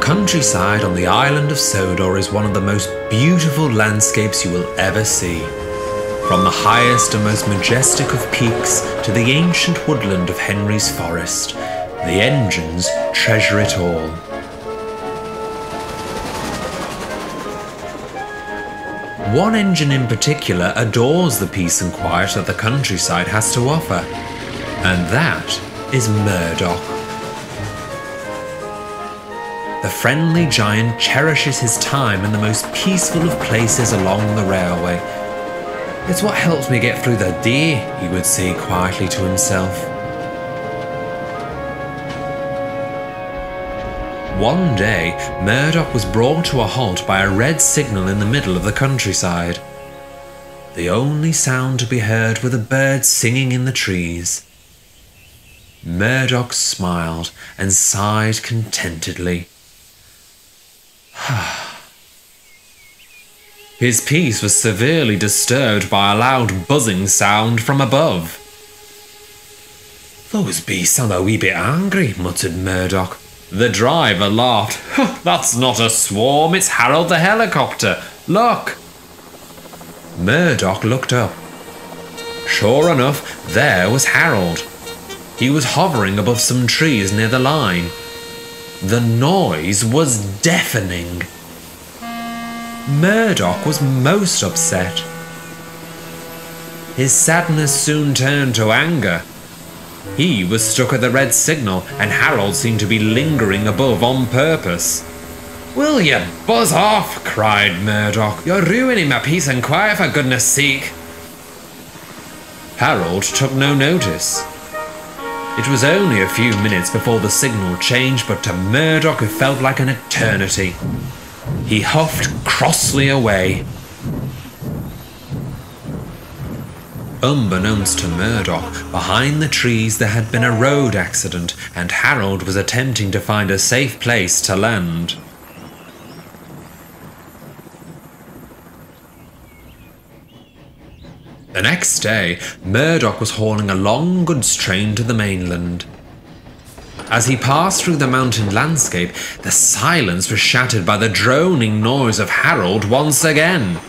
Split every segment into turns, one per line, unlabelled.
countryside on the island of Sodor is one of the most beautiful landscapes you will ever see. From the highest and most majestic of peaks to the ancient woodland of Henry's Forest, the engines treasure it all. One engine in particular adores the peace and quiet that the countryside has to offer, and that is Murdoch. The friendly giant cherishes his time in the most peaceful of places along the railway. "It's what helps me get through the day," he would say quietly to himself. One day, Murdoch was brought to a halt by a red signal in the middle of the countryside. The only sound to be heard were the birds singing in the trees. Murdoch smiled and sighed contentedly. His peace was severely disturbed by a loud buzzing sound from above. "Those beasts sound a wee bit angry," muttered Murdoch. The driver laughed. "That's not a swarm, it's Harold the helicopter. Look!" Murdoch looked up. Sure enough, there was Harold. He was hovering above some trees near the line. The noise was deafening. Murdoch was most upset. His sadness soon turned to anger. He was stuck at the red signal, and Harold seemed to be lingering above on purpose. "Will you buzz off?" cried Murdoch. "You're ruining my peace and quiet, for goodness sake." Harold took no notice. It was only a few minutes before the signal changed, but to Murdoch it felt like an eternity. He huffed crossly away. Unbeknownst to Murdoch, behind the trees there had been a road accident, and Harold was attempting to find a safe place to land. The next day, Murdoch was hauling a long goods train to the mainland. As he passed through the mountain landscape, the silence was shattered by the droning noise of Harold once again.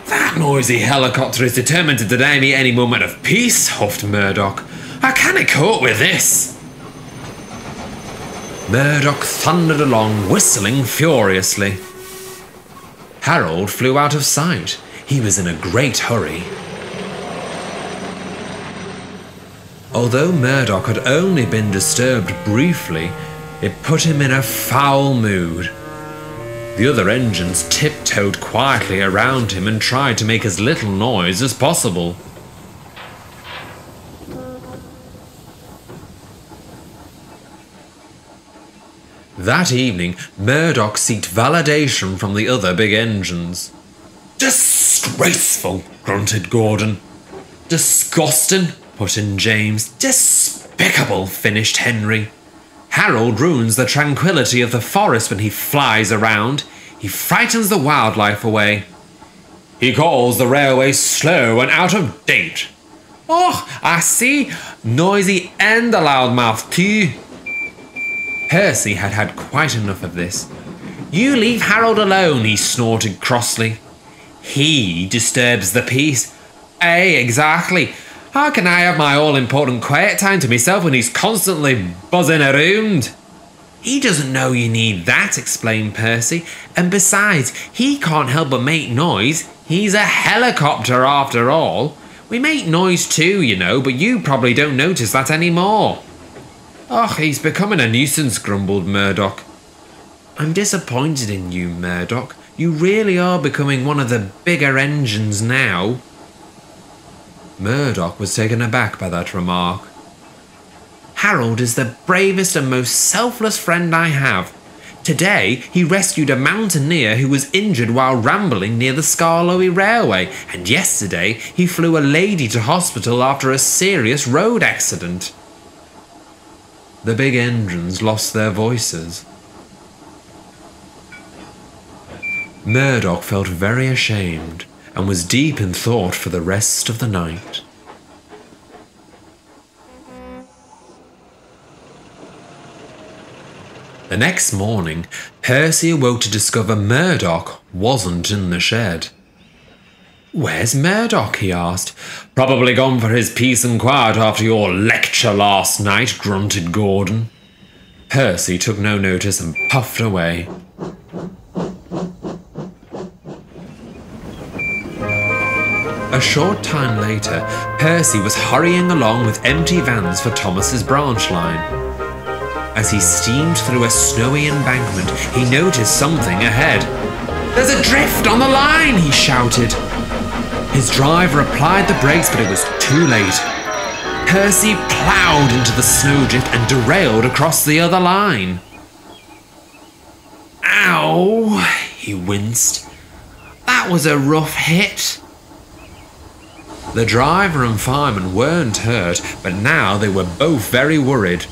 "That noisy helicopter is determined to deny me any moment of peace," huffed Murdoch. "I can't cope with this." Murdoch thundered along, whistling furiously. Harold flew out of sight. He was in a great hurry. Although Murdoch had only been disturbed briefly, it put him in a foul mood. The other engines tiptoed quietly around him and tried to make as little noise as possible. That evening, Murdoch sought validation from the other big engines. "Disgraceful," grunted Gordon. "Disgusting," put in James. "Despicable," finished Henry. "Harold ruins the tranquility of the forest when he flies around. He frightens the wildlife away. He calls the railway slow and out of date. Oh, I see. Noisy and a loudmouth too." Percy had had quite enough of this. "You leave Harold alone," he snorted crossly. "He disturbs the peace." "Aye, exactly. How can I have my all-important quiet time to myself when he's constantly buzzing around?" "He doesn't know you need that," explained Percy. "And besides, he can't help but make noise. He's a helicopter after all. We make noise too, you know, but you probably don't notice that anymore." "Oh, he's becoming a nuisance," grumbled Murdoch. "I'm disappointed in you, Murdoch. You really are becoming one of the bigger engines now." Murdoch was taken aback by that remark. "Harold is the bravest and most selfless friend I have. Today, he rescued a mountaineer who was injured while rambling near the Skarloey Railway, and yesterday he flew a lady to hospital after a serious road accident." The big engines lost their voices. Murdoch felt very ashamed and was deep in thought for the rest of the night. The next morning, Percy awoke to discover Murdoch wasn't in the shed. "Where's Murdoch?" he asked. "Probably gone for his peace and quiet after your lecture last night," grunted Gordon. Percy took no notice and puffed away. A short time later, Percy was hurrying along with empty vans for Thomas's branch line. As he steamed through a snowy embankment, he noticed something ahead. "There's a drift on the line!" he shouted. His driver applied the brakes, but it was too late. Percy ploughed into the snowdrift and derailed across the other line. "Ow!" he winced. "That was a rough hit." The driver and fireman weren't hurt, but now they were both very worried.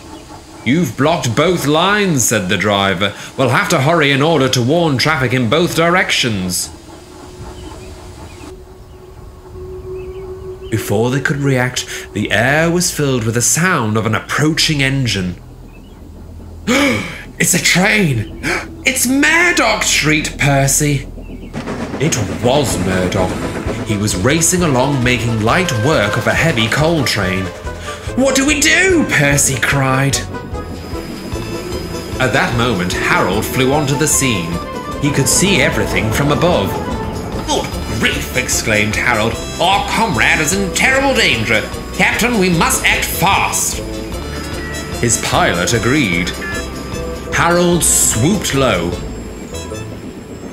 "You've blocked both lines," said the driver. "We'll have to hurry in order to warn traffic in both directions." Before they could react, the air was filled with the sound of an approaching engine. "It's a train! It's Murdoch!" shrieked Percy. It was Murdoch. He was racing along, making light work of a heavy coal train. "What do we do?" Percy cried. At that moment, Harold flew onto the scene. He could see everything from above. "Good grief!" exclaimed Harold. "Our comrade is in terrible danger. Captain, we must act fast." His pilot agreed. Harold swooped low.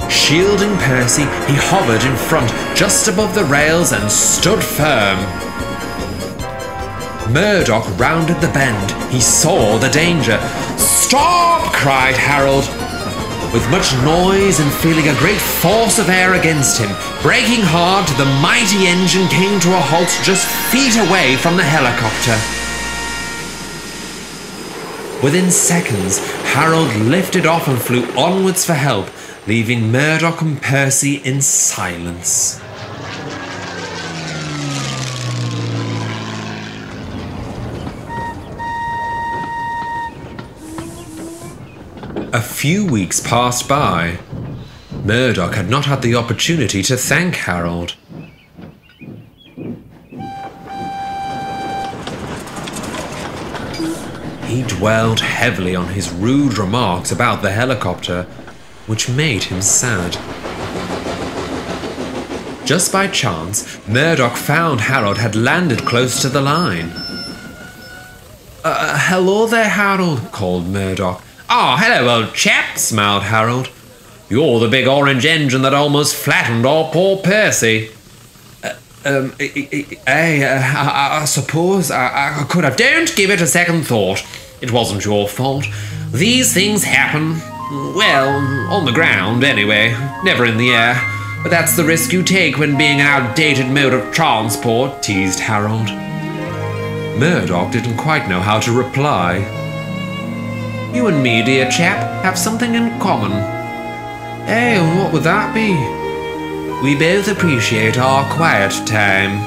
Shielding Percy, he hovered in front, just above the rails, and stood firm. Murdoch rounded the bend. He saw the danger. "Stop!" cried Harold. With much noise and feeling a great force of air against him, braking hard, the mighty engine came to a halt just feet away from the helicopter. Within seconds, Harold lifted off and flew onwards for help, leaving Murdoch and Percy in silence. A few weeks passed by. Murdoch had not had the opportunity to thank Harold. He dwelled heavily on his rude remarks about the helicopter, which made him sad. Just by chance, Murdoch found Harold had landed close to the line. Hello there, Harold," called Murdoch. "Oh, hello, old chap," smiled Harold. "You're the big orange engine that almost flattened our poor Percy." I suppose I could have. Don't give it a second thought. It wasn't your fault. These things happen. Well, on the ground, anyway. Never in the air. But that's the risk you take when being an outdated mode of transport," teased Harold. Murdoch didn't quite know how to reply. "You and me, dear chap, have something in common." "Hey, and what would that be?" "We both appreciate our quiet time.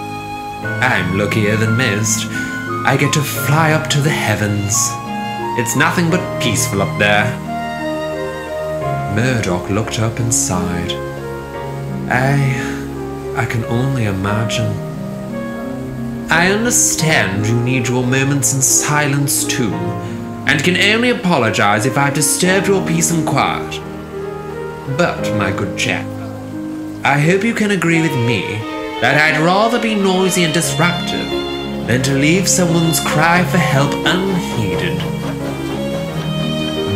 I'm luckier than most. I get to fly up to the heavens. It's nothing but peaceful up there." Murdoch looked up and sighed. I can only imagine. "I understand you need your moments in silence too, and can only apologize if I've disturbed your peace and quiet. But, my good chap, I hope you can agree with me that I'd rather be noisy and disruptive than to leave someone's cry for help unheeded."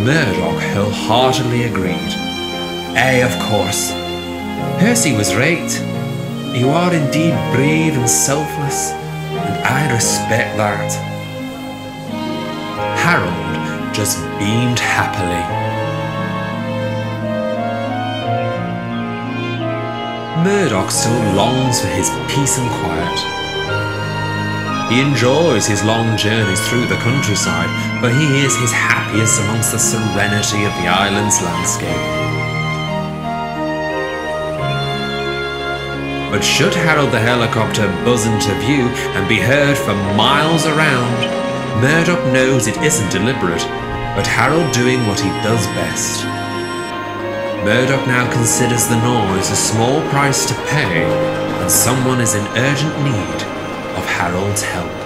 Murdoch wholeheartedly agreed. Of course. Percy was right. You are indeed brave and selfless, and I respect that. Harold just beamed happily. Murdoch still longs for his peace and quiet. He enjoys his long journeys through the countryside, but he is his happiest amongst the serenity of the island's landscape. But should Harold the helicopter buzz into view and be heard for miles around, Murdoch knows it isn't deliberate, but Harold doing what he does best. Murdoch now considers the noise a small price to pay, and someone is in urgent need of Harold's help.